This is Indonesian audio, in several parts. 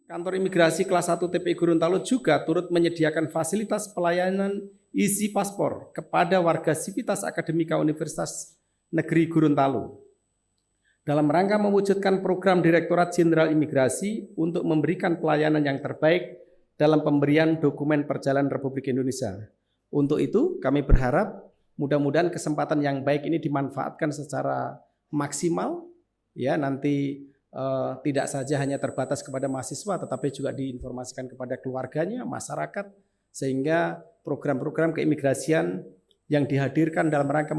Kantor Imigrasi Kelas 1 TPI Gorontalo juga turut menyediakan fasilitas pelayanan isi paspor kepada warga Sivitas Akademika Universitas Negeri Gorontalo dalam rangka mewujudkan program Direktorat Jenderal Imigrasi untuk memberikan pelayanan yang terbaik dalam pemberian dokumen perjalanan Republik Indonesia. Untuk itu, kami berharap mudah-mudahan kesempatan yang baik ini dimanfaatkan secara maksimal, ya nanti tidak saja hanya terbatas kepada mahasiswa, tetapi juga diinformasikan kepada keluarganya, masyarakat, sehingga program-program keimigrasian yang dihadirkan dalam rangka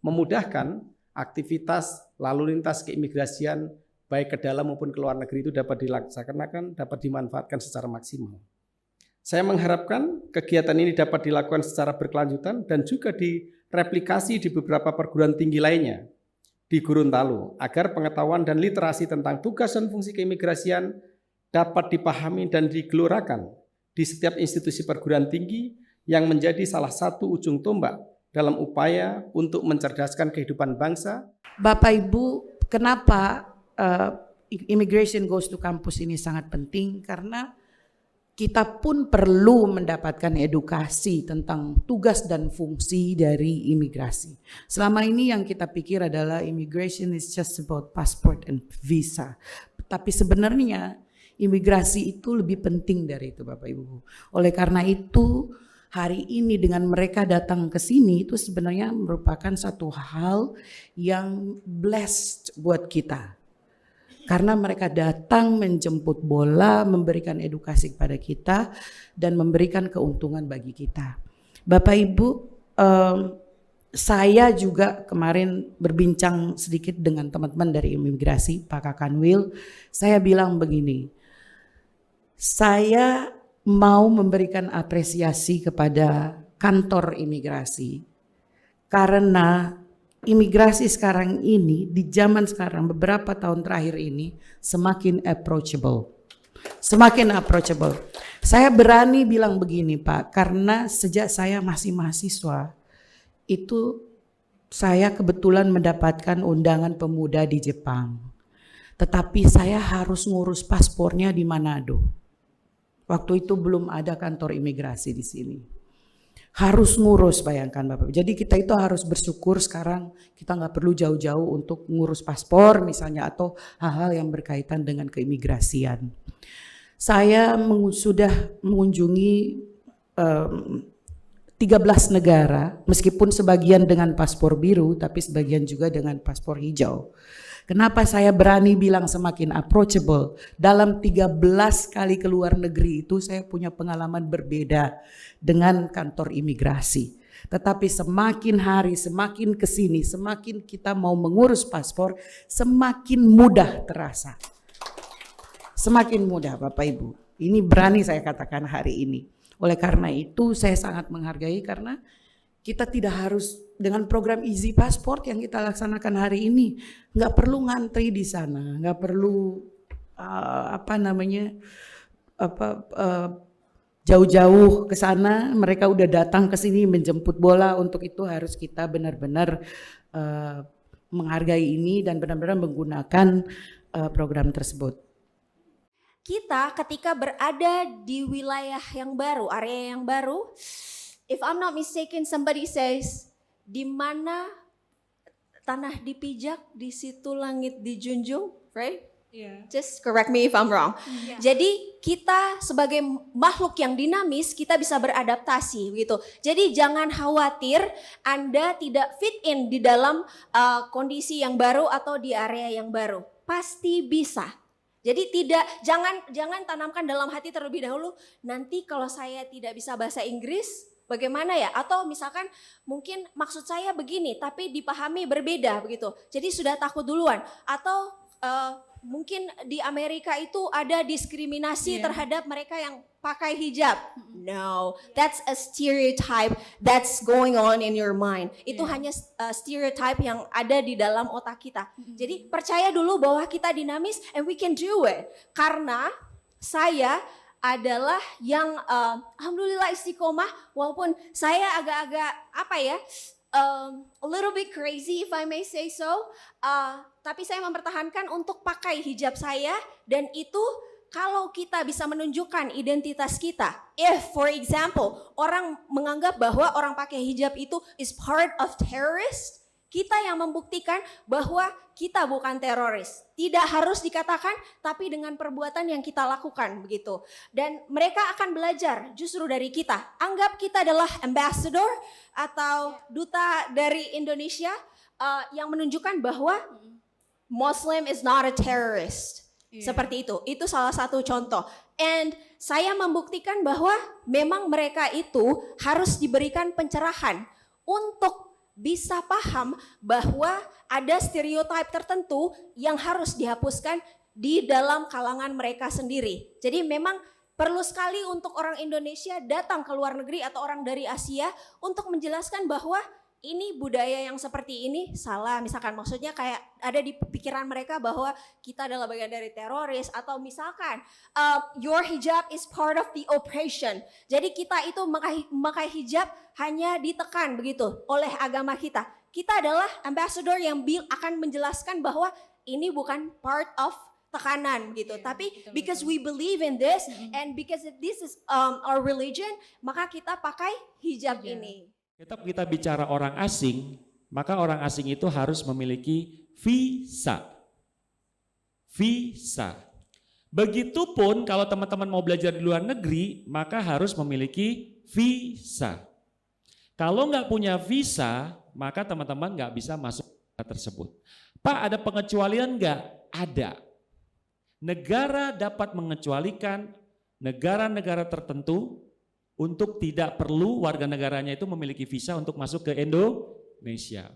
memudahkan aktivitas lalu lintas keimigrasian baik ke dalam maupun ke luar negeri itu dapat dilaksanakan, dapat dimanfaatkan secara maksimal. Saya mengharapkan kegiatan ini dapat dilakukan secara berkelanjutan dan juga direplikasi di beberapa perguruan tinggi lainnya di Gorontalo, agar pengetahuan dan literasi tentang tugas dan fungsi keimigrasian dapat dipahami dan digelorakan di setiap institusi perguruan tinggi yang menjadi salah satu ujung tombak dalam upaya untuk mencerdaskan kehidupan bangsa. Bapak Ibu, kenapa Immigration Goes to Campus ini sangat penting? Karena kita pun perlu mendapatkan edukasi tentang tugas dan fungsi dari imigrasi. Selama ini yang kita pikir adalah immigration is just about passport and visa. Tapi sebenarnya imigrasi itu lebih penting dari itu, Bapak Ibu. Oleh karena itu, hari ini dengan mereka datang ke sini itu sebenarnya merupakan satu hal yang blessed buat kita. Karena mereka datang menjemput bola, memberikan edukasi kepada kita, dan memberikan keuntungan bagi kita. Bapak Ibu, saya juga kemarin berbincang sedikit dengan teman-teman dari imigrasi, Pak Kakanwil. Saya bilang begini, saya mau memberikan apresiasi kepada kantor imigrasi. Karena imigrasi sekarang ini, di zaman sekarang beberapa tahun terakhir ini semakin approachable. Semakin approachable. Saya berani bilang begini Pak, karena sejak saya masih mahasiswa, itu saya kebetulan mendapatkan undangan pemuda di Jepang. Tetapi saya harus ngurus paspornya di Manado. Waktu itu belum ada kantor imigrasi di sini. Harus ngurus, bayangkan Bapak. Jadi kita itu harus bersyukur sekarang kita nggak perlu jauh-jauh untuk ngurus paspor misalnya atau hal-hal yang berkaitan dengan keimigrasian. Saya sudah mengunjungi 13 negara, meskipun sebagian dengan paspor biru, tapi sebagian juga dengan paspor hijau. Kenapa saya berani bilang semakin approachable? Dalam 13 kali ke luar negeri itu saya punya pengalaman berbeda dengan kantor imigrasi. Tetapi semakin hari, semakin kesini, semakin kita mau mengurus paspor, semakin mudah terasa. Semakin mudah Bapak Ibu. Ini berani saya katakan hari ini. Oleh karena itu saya sangat menghargai karena kita tidak harus dengan program Easy Passport yang kita laksanakan hari ini, nggak perlu ngantri di sana, nggak perlu jauh-jauh ke sana. Mereka udah datang ke sini menjemput bola. Untuk itu harus kita benar-benar menghargai ini dan benar-benar menggunakan program tersebut. Kita ketika berada di wilayah yang baru, area yang baru, if I'm not mistaken, somebody says, di mana tanah dipijak, di situ langit dijunjung, right? Yeah. Just correct me if I'm wrong. Yeah. Jadi kita sebagai makhluk yang dinamis, kita bisa beradaptasi gitu. Jadi jangan khawatir Anda tidak fit in di dalam kondisi yang baru atau di area yang baru. Pasti bisa. Jadi jangan tanamkan dalam hati terlebih dahulu, nanti kalau saya tidak bisa bahasa Inggris, bagaimana ya? Atau misalkan mungkin maksud saya begini tapi dipahami berbeda begitu. Jadi sudah takut duluan. Atau mungkin di Amerika itu ada diskriminasi terhadap mereka yang pakai hijab. No, that's a stereotype that's going on in your mind. Itu hanya stereotype yang ada di dalam otak kita. Jadi percaya dulu bahwa kita dinamis and we can do it. Karena saya adalah yang alhamdulillah istiqomah, walaupun saya agak-agak a little bit crazy if I may say so, tapi saya mempertahankan untuk pakai hijab saya, dan itu kalau kita bisa menunjukkan identitas kita, if for example orang menganggap bahwa orang pakai hijab itu is part of terrorist, kita yang membuktikan bahwa kita bukan teroris. Tidak harus dikatakan, tapi dengan perbuatan yang kita lakukan begitu. Dan mereka akan belajar justru dari kita. Anggap kita adalah ambassador atau duta dari Indonesia yang menunjukkan bahwa Muslim is not a terrorist. Seperti itu salah satu contoh. And saya membuktikan bahwa memang mereka itu harus diberikan pencerahan untuk bisa paham bahwa ada stereotip tertentu yang harus dihapuskan di dalam kalangan mereka sendiri. Jadi memang perlu sekali untuk orang Indonesia datang ke luar negeri atau orang dari Asia untuk menjelaskan bahwa ini budaya yang seperti ini salah, misalkan maksudnya kayak ada di pikiran mereka bahwa kita adalah bagian dari teroris, atau misalkan your hijab is part of the oppression. Jadi kita itu memakai hijab hanya ditekan begitu oleh agama kita. Kita adalah ambassador yang akan menjelaskan bahwa ini bukan part of tekanan gitu, tapi because we believe in this and because this is our religion, maka kita pakai hijab ini. Tetap kita bicara orang asing, maka orang asing itu harus memiliki visa. Visa. Begitupun kalau teman-teman mau belajar di luar negeri, maka harus memiliki visa. Kalau nggak punya visa, maka teman-teman nggak bisa masuk tersebut. Pak, ada pengecualian nggak? Ada. Negara dapat mengecualikan negara-negara tertentu untuk tidak perlu warga negaranya itu memiliki visa untuk masuk ke Indonesia.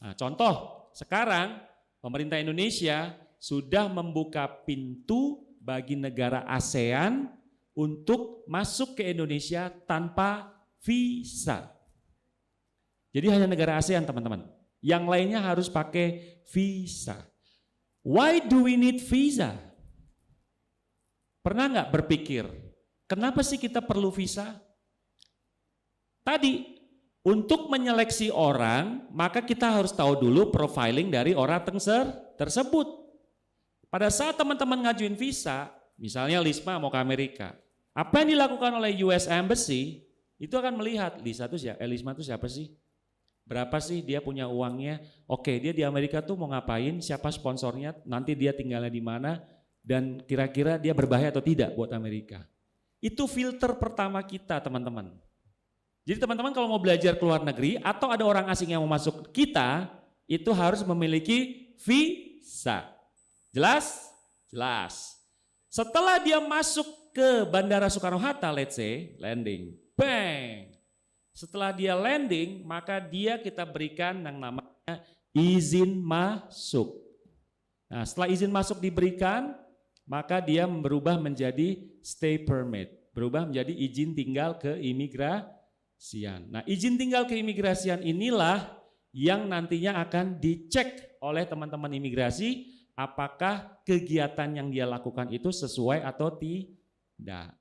Nah, contoh, sekarang pemerintah Indonesia sudah membuka pintu bagi negara ASEAN untuk masuk ke Indonesia tanpa visa. Jadi hanya negara ASEAN, teman-teman. Yang lainnya harus pakai visa. Why do we need visa? Pernah nggak berpikir, kenapa sih kita perlu visa? Tadi, untuk menyeleksi orang, maka kita harus tahu dulu profiling dari orang tersebut. Pada saat teman-teman ngajuin visa, misalnya Lisma mau ke Amerika, apa yang dilakukan oleh US Embassy, itu akan melihat, Lisma itu siapa sih? Berapa sih dia punya uangnya? Oke, dia di Amerika tuh mau ngapain, siapa sponsornya, nanti dia tinggalnya di mana, dan kira-kira dia berbahaya atau tidak buat Amerika. Itu filter pertama kita, teman-teman. Jadi teman-teman kalau mau belajar ke luar negeri atau ada orang asing yang mau masuk kita, itu harus memiliki visa. Jelas? Jelas. Setelah dia masuk ke Bandara Soekarno-Hatta, let's say, landing, bang. Setelah dia landing, maka dia kita berikan yang namanya izin masuk. Nah, setelah izin masuk diberikan, maka dia berubah menjadi stay permit, berubah menjadi izin tinggal ke imigrasian. Nah, izin tinggal ke imigrasian inilah yang nantinya akan dicek oleh teman-teman imigrasi apakah kegiatan yang dia lakukan itu sesuai atau tidak.